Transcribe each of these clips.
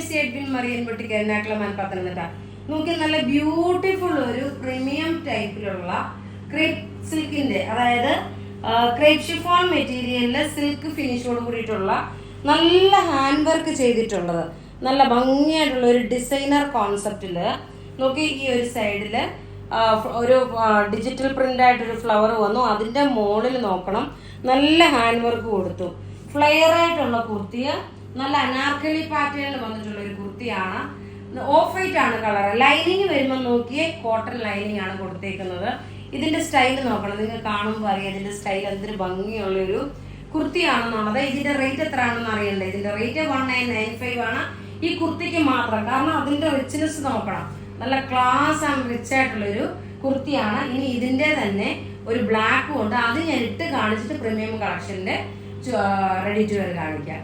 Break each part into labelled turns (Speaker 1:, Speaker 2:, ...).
Speaker 1: C Edwin മറിയൻ boutique Ernakulam Pathanamthitta. നോക്കി നല്ല beautiful ഒരു പ്രീമിയം ടൈപ്പിലുള്ള ക്രേപ്പ് സിൽക്കിന്റെ, അതായത് ക്രേപ്പ് ഷിഫോൺ മെറ്റീരിയലില് സിൽക്ക് ഫിനിഷോട് കൂടിയിട്ടുള്ള നല്ല ഹാൻഡ് വർക്ക് ചെയ്തിട്ടുള്ളത്, നല്ല ഭംഗിയായിട്ടുള്ള ഒരു ഡിസൈനർ കോൺസെപ്റ്റില്. നോക്കി ഈ ഒരു സൈഡില് ഒരു ഡിജിറ്റൽ പ്രിന്റ് ആയിട്ടൊരു ഫ്ലവർ വന്നു. അതിന്റെ മുകളിൽ നോക്കണം നല്ല ഹാൻഡ് വർക്ക് കൊടുത്തു. ഫ്ലെയർ ആയിട്ടുള്ള കുർത്തിയ, നല്ല അനാർക്കലി പാറ്റേണിൽ വന്നിട്ടുള്ള ഒരു കുർത്തിയാണ്. ഓഫ് വൈറ്റ് ആണ് കളർ. ലൈനിങ് വരുമ്പോൾ നോക്കിയേ കോട്ടൺ ലൈനിങ് ആണ് കൊടുത്തേക്കുന്നത്. ഇതിന്റെ സ്റ്റൈൽ നോക്കണം, നിങ്ങൾ കാണുമ്പോൾ അറിയാം ഇതിന്റെ സ്റ്റൈൽ എന്തൊരു ഭംഗിയുള്ളൊരു കുർത്തിയാണെന്നുള്ളത്. ഇതിന്റെ റേറ്റ് എത്ര ആണെന്ന് അറിയണ്ടേ? ഇതിന്റെ റേറ്റ് 1995 ആണ് ഈ കുർത്തിക്ക് മാത്രം. കാരണം അതിന്റെ റിച്ച്നെസ് നോക്കണം, നല്ല ക്ലാസ് ആൻഡ് റിച്ച് ആയിട്ടുള്ളൊരു കുർത്തിയാണ്. ഇനി ഇതിന്റെ തന്നെ ഒരു ബ്ലാക്കും ഉണ്ട്, അത് ഞാൻ ഇട്ട് കാണിച്ചിട്ട് പ്രീമിയം കളക്ഷന്റെ റെഡി ടു വെയർ കാണിക്കാം.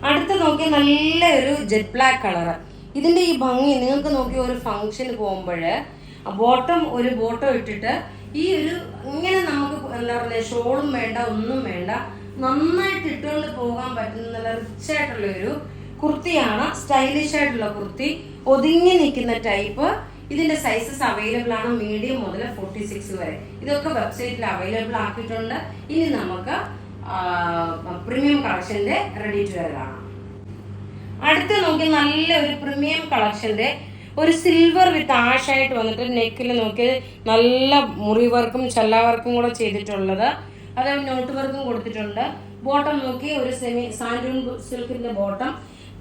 Speaker 1: അടുത്ത നോക്കി നല്ല ഒരു ജെറ്റ് ബ്ലാക്ക് കളർ. ഇതിന്റെ ഈ ഭംഗി നിങ്ങൾക്ക് നോക്കി ഒരു ഫംഗ്ഷന് പോകുമ്പോൾ ബോട്ടം ഒരു ബോട്ടം ഇട്ടിട്ട് ഈ ഒരു ഇങ്ങനെ നമുക്ക് എന്താ പറയുക, ഷോളും വേണ്ട ഒന്നും വേണ്ട, നന്നായിട്ട് ഇട്ടുകൊണ്ട് പോകാൻ പറ്റുന്ന നല്ല റിച്ച് ആയിട്ടുള്ള ഒരു കുർത്തിയാണ്. സ്റ്റൈലിഷ് ആയിട്ടുള്ള കുർത്തി, ഒതുങ്ങി നിൽക്കുന്ന ടൈപ്പ്. ഇതിന്റെ സൈസസ് അവൈലബിൾ ആണ് മീഡിയം മുതൽ 46 വരെ. ഇതൊക്കെ വെബ്സൈറ്റിൽ അവൈലബിൾ ആക്കിയിട്ടുണ്ട്. ഇനി നമുക്ക് പ്രീമിയം കളക്ഷന്റെ റെഡി ടു വെയർ കാണാം. അടുത്ത് നോക്കി നല്ല ഒരു പ്രീമിയം കളക്ഷന്റെ ഒരു സിൽവർ വിത്ത് ആഷ് ആയിട്ട് വന്നിട്ട് നെക്കിൽ നോക്കി നല്ല മുറി വർക്കും ചല്ല വർക്കും കൂടെ ചെയ്തിട്ടുള്ളത്, അതായത് നോട്ട് വർക്കും കൊടുത്തിട്ടുണ്ട്. ബോട്ടം നോക്കി ഒരു സെമി സാൻഡൂൺ സിൽക്കിന്റെ ബോട്ടം.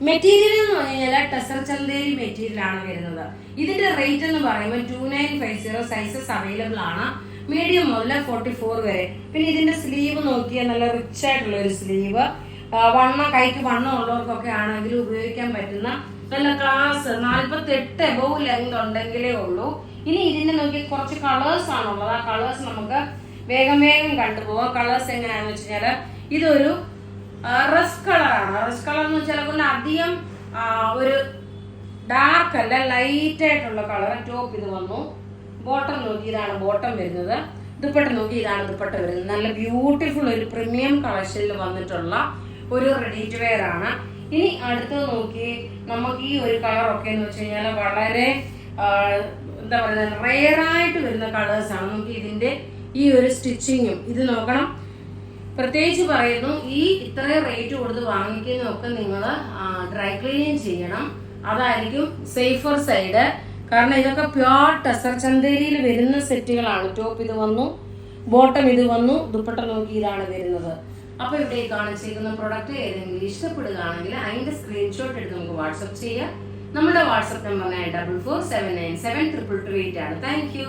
Speaker 1: മെറ്റീരിയൽ എന്ന് പറഞ്ഞു കഴിഞ്ഞാൽ ടെസർ ചന്തേരി മെറ്റീരിയൽ ആണ് വരുന്നത്. ഇതിന്റെ റേറ്റ് എന്ന് പറയുമ്പോൾ 2950. സൈസസ് അവൈലബിൾ ആണ് മീഡിയം മുതൽ 44 വരെ. പിന്നെ ഇതിന്റെ സ്ലീവ് നോക്കിയാൽ നല്ല റിച്ച് ആയിട്ടുള്ള ഒരു സ്ലീവ്, കൈക്ക് വണ്ണം ഉള്ളവർക്കൊക്കെ ആണെങ്കിൽ ഉപയോഗിക്കാൻ പറ്റുന്ന നല്ല ക്ലാസ് 48 എബോവ് ലെങ്ത് ഉണ്ടെങ്കിലേ ഉള്ളൂ. ഇനി ഇതിന്റെ നോക്കി കുറച്ച് കളേഴ്സ് ആണുള്ളത്. ആ കളേഴ്സ് നമുക്ക് വേഗം കണ്ടുപോകാം. കളേഴ്സ് എങ്ങനെയാണെന്ന് വെച്ച് കഴിഞ്ഞാൽ ഇതൊരു റസ്റ്റ് കളറാണ്. റസ്റ്റ് കളർ എന്ന് വെച്ചാൽ അധികം ഒരു ഡാർക്ക് അല്ല, ലൈറ്റ് ആയിട്ടുള്ള കളർ. ടോപ്പ് ഇത് വന്നു. ബോട്ടം നോക്കി ഇതാണ് ബോട്ടം വരുന്നത്. ദുപ്പട്ട നോക്കി ഇതാണ് ദുപ്പട്ട വരുന്നത്. നല്ല ബ്യൂട്ടിഫുൾ ഒരു പ്രീമിയം കളക്ഷനിൽ വന്നിട്ടുള്ള ഒരു റെഡി ടു വെയർ ആണ്. ഇനി അടുത്തത് നോക്കി നമുക്ക് ഈ ഒരു കളറൊക്കെ എന്ന് വെച്ച് കഴിഞ്ഞാൽ വളരെ എന്താ പറയുക, റെയർ ആയിട്ട് വരുന്ന കളേഴ്സ് ആണ്. നമുക്ക് ഇതിന്റെ ഈ ഒരു സ്റ്റിച്ചിങ്ങും ഇത് നോക്കണം. പ്രത്യേകിച്ച് പറയുന്നു, ഈ ഇത്രയും റേറ്റ് കൊടുത്ത് വാങ്ങിക്കുന്നതൊക്കെ നിങ്ങൾ ഡ്രൈ ക്ലീനിങ് ചെയ്യണം, അതായിരിക്കും സേഫർ സൈഡ്. കാരണം ഇതൊക്കെ പ്യോർ ടെസർ ചന്തേരിയിൽ വരുന്ന സെറ്റുകളാണ്. ടോപ്പ് ഇത് വന്നു, ബോട്ടം ഇത് വന്നു, ദുപ്പട്ട നോക്കി ഇതാണ് വരുന്നത്. അപ്പൊ ഇവിടെ കാണിച്ചിരിക്കുന്ന പ്രൊഡക്റ്റ് ഏതെങ്കിലും ഇഷ്ടപ്പെടുകയാണെങ്കിൽ അതിന്റെ സ്ക്രീൻഷോട്ട് എടുത്ത് നമുക്ക് വാട്സപ്പ് ചെയ്യാം. നമ്മുടെ വാട്സപ്പ് നമ്പർ 9447972228 ആണ്. Thank you.